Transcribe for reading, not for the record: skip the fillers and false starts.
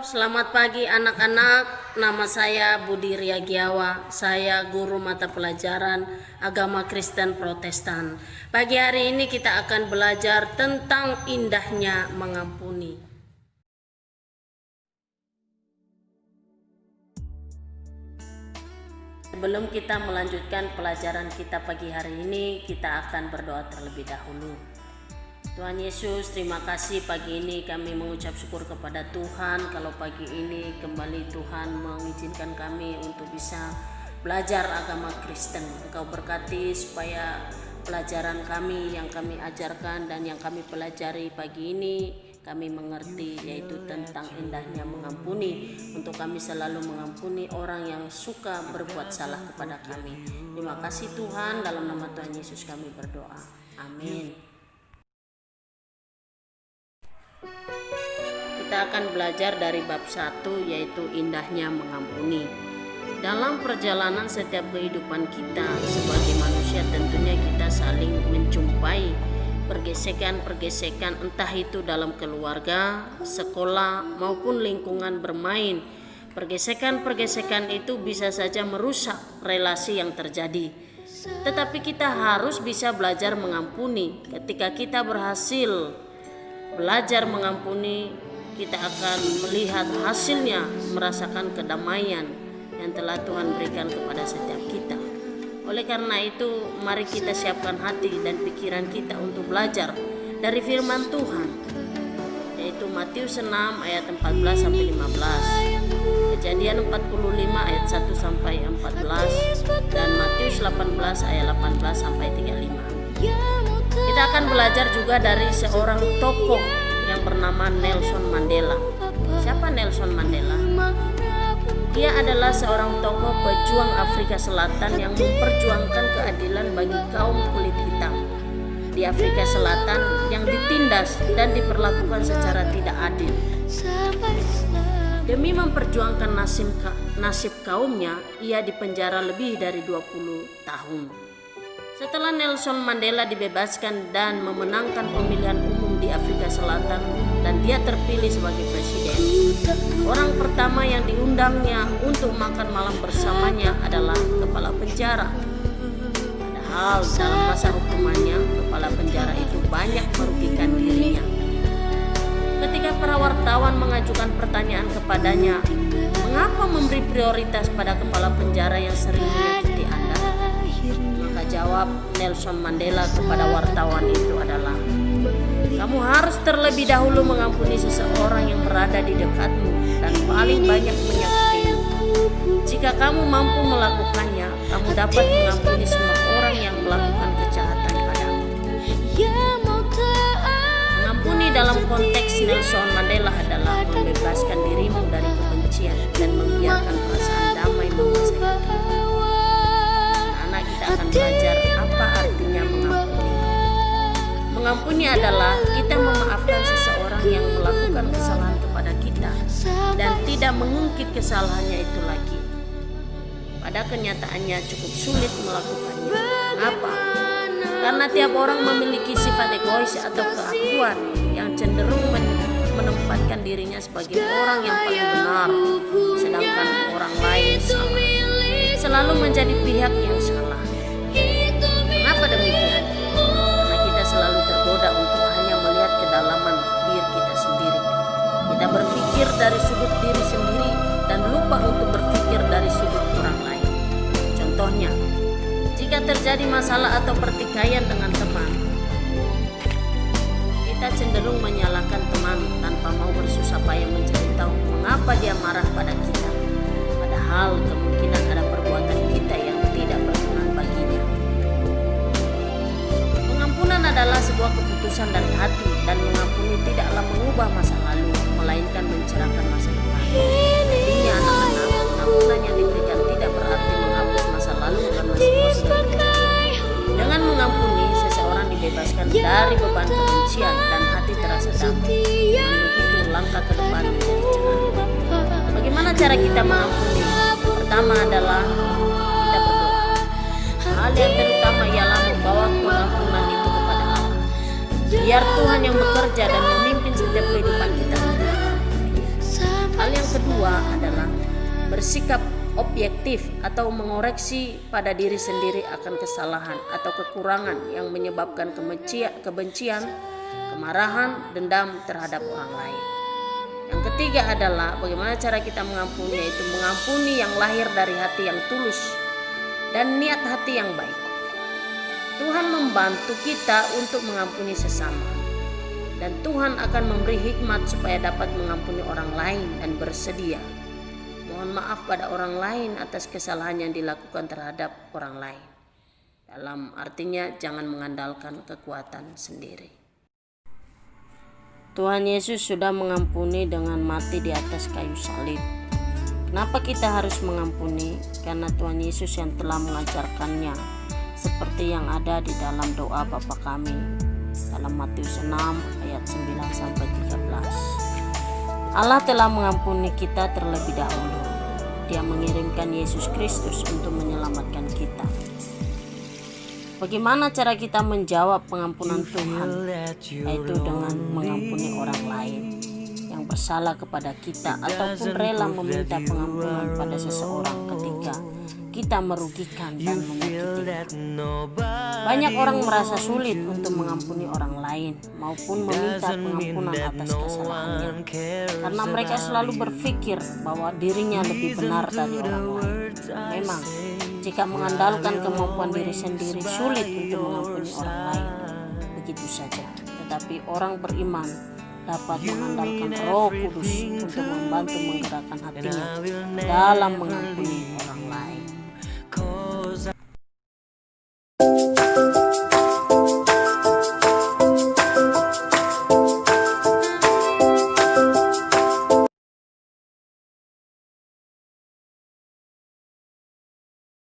Selamat pagi anak-anak. Nama saya Budi Riagiawa. Saya guru mata pelajaran agama Kristen Protestan. Pagi hari ini kita akan belajar tentang indahnya mengampuni. Sebelum kita melanjutkan pelajaran kita pagi hari ini, kita akan berdoa terlebih dahulu. Tuhan Yesus, terima kasih pagi ini kami mengucap syukur kepada Tuhan kalau pagi ini kembali Tuhan mengizinkan kami untuk bisa belajar agama Kristen. Engkau berkati supaya pelajaran kami yang kami ajarkan dan yang kami pelajari pagi ini kami mengerti, yaitu tentang indahnya mengampuni, untuk kami selalu mengampuni orang yang suka berbuat salah kepada kami. Terima kasih Tuhan, dalam nama Tuhan Yesus kami berdoa. Amin. Kita akan belajar dari bab 1, yaitu indahnya mengampuni. Dalam perjalanan setiap kehidupan kita sebagai manusia, tentunya kita saling menjumpai pergesekan-pergesekan, entah itu dalam keluarga, sekolah, maupun lingkungan bermain. Pergesekan-pergesekan itu bisa saja merusak relasi yang terjadi. Tetapi kita harus bisa belajar mengampuni. Ketika kita berhasil belajar mengampuni, kita akan melihat hasilnya, merasakan kedamaian yang telah Tuhan berikan kepada setiap kita. Oleh karena itu, mari kita siapkan hati dan pikiran kita untuk belajar dari firman Tuhan, yaitu Matius 6 ayat 14 sampai 15, Kejadian 45 ayat 1 sampai 14, dan Matius 18 ayat 18 sampai 35. Kita akan belajar juga dari seorang tokoh yang bernama Nelson Mandela. Siapa Nelson Mandela? Dia adalah seorang tokoh pejuang Afrika Selatan yang memperjuangkan keadilan bagi kaum kulit hitam di Afrika Selatan yang ditindas dan diperlakukan secara tidak adil. Demi memperjuangkan nasib kaumnya, ia dipenjara lebih dari 20 tahun. Setelah Nelson Mandela dibebaskan dan memenangkan pemilihan umum di Afrika Selatan dan dia terpilih sebagai presiden, orang pertama yang diundangnya untuk makan malam bersamanya adalah kepala penjara. Padahal dalam masa hukumannya, kepala penjara itu banyak merugikan dirinya. Ketika para wartawan mengajukan pertanyaan kepadanya, mengapa memberi prioritas pada kepala penjara yang sering menyakiti Anda? Maka jawab Nelson Mandela kepada wartawan itu adalah, kamu harus terlebih dahulu mengampuni seseorang yang berada di dekatmu dan paling banyak menyakitimu. Jika kamu mampu melakukannya, kamu dapat mengampuni semua orang yang melakukan kejahatan padamu. Mengampuni dalam konteks Nelson Mandela adalah membebaskan dirimu dari kebencian dan membiarkan perasaan damai menguasai hatimu. Kita akan belajar apa artinya mengampuni. Mengampuni adalah kita memaafkan seseorang yang melakukan kesalahan kepada kita dan tidak mengungkit kesalahannya itu lagi. Pada kenyataannya cukup sulit melakukannya. Mengapa? Karena tiap orang memiliki sifat egois atau keakuan yang cenderung menempatkan dirinya sebagai orang yang paling benar, sedangkan orang lain salah, selalu menjadi pihak yang salah. Mengapa demikian? Karena kita selalu tergoda untuk hanya melihat kedalaman diri kita sendiri. Kita berpikir dari sudut diri sendiri dan lupa untuk berpikir dari sudut orang lain. Contohnya, jika terjadi masalah atau pertikaian dengan teman, kita cenderung menyalahkan teman tanpa mau bersusah payah mencari tahu mengapa dia marah pada kita. Padahal kemungkinan ada perbuatan kita yang tidak berkenan baginya. Pengampunan adalah sebuah keputusan dari hati, dan mengampuni tidaklah mengubah masa lalu, melainkan mencerahkan masa depan. Artinya anak-anak, pengampunan yang diberikan tidak berarti menghapus masa lalu karena semua sudah terjadi. Dengan mengampuni, seseorang dibebaskan dari beban kebencian dan hati terasa damai. Dan begitu langkah ke depan menjadi cerah. Bagaimana cara kita mengampuni? Pertama adalah kita berdoa. Hal yang terutama ialah membawa pengampunan itu kepada Allah. Biar Tuhan yang bekerja dan memimpin setiap kehidupan kita untuk mengampuni. Hal yang kedua adalah bersikap objektif atau mengoreksi pada diri sendiri akan kesalahan atau kekurangan yang menyebabkan kebencian, kemarahan, dendam terhadap orang lain. Yang ketiga adalah bagaimana cara kita mengampuni, yaitu mengampuni yang lahir dari hati yang tulus dan niat hati yang baik. Tuhan membantu kita untuk mengampuni sesama, dan Tuhan akan memberi hikmat supaya dapat mengampuni orang lain dan bersedia mohon maaf pada orang lain atas kesalahan yang dilakukan terhadap orang lain. Dalam artinya jangan mengandalkan kekuatan sendiri. Tuhan Yesus sudah mengampuni dengan mati di atas kayu salib. Kenapa kita harus mengampuni? Karena Tuhan Yesus yang telah mengajarkannya, seperti yang ada di dalam doa Bapa kami dalam Matius 6 ayat 9-13. Allah telah mengampuni kita terlebih dahulu. Dia mengirimkan Yesus Kristus untuk menyelamatkan kita. Bagaimana cara kita menjawab pengampunan Tuhan? Yaitu dengan mengampuni orang lain yang bersalah kepada kita, ataupun rela meminta pengampunan pada seseorang ketika kita merugikan dan menyakitinya. Banyak orang merasa sulit untuk mengampuni orang lain maupun meminta pengampunan atas kesalahannya, karena mereka selalu berpikir bahwa dirinya lebih benar dari orang lain. Memang, jika mengandalkan kemampuan diri sendiri sulit untuk mengampuni orang lain, begitu saja. Tetapi orang beriman dapat mengandalkan Roh Kudus untuk membantu menggerakkan hatinya dalam mengampuni orang lain.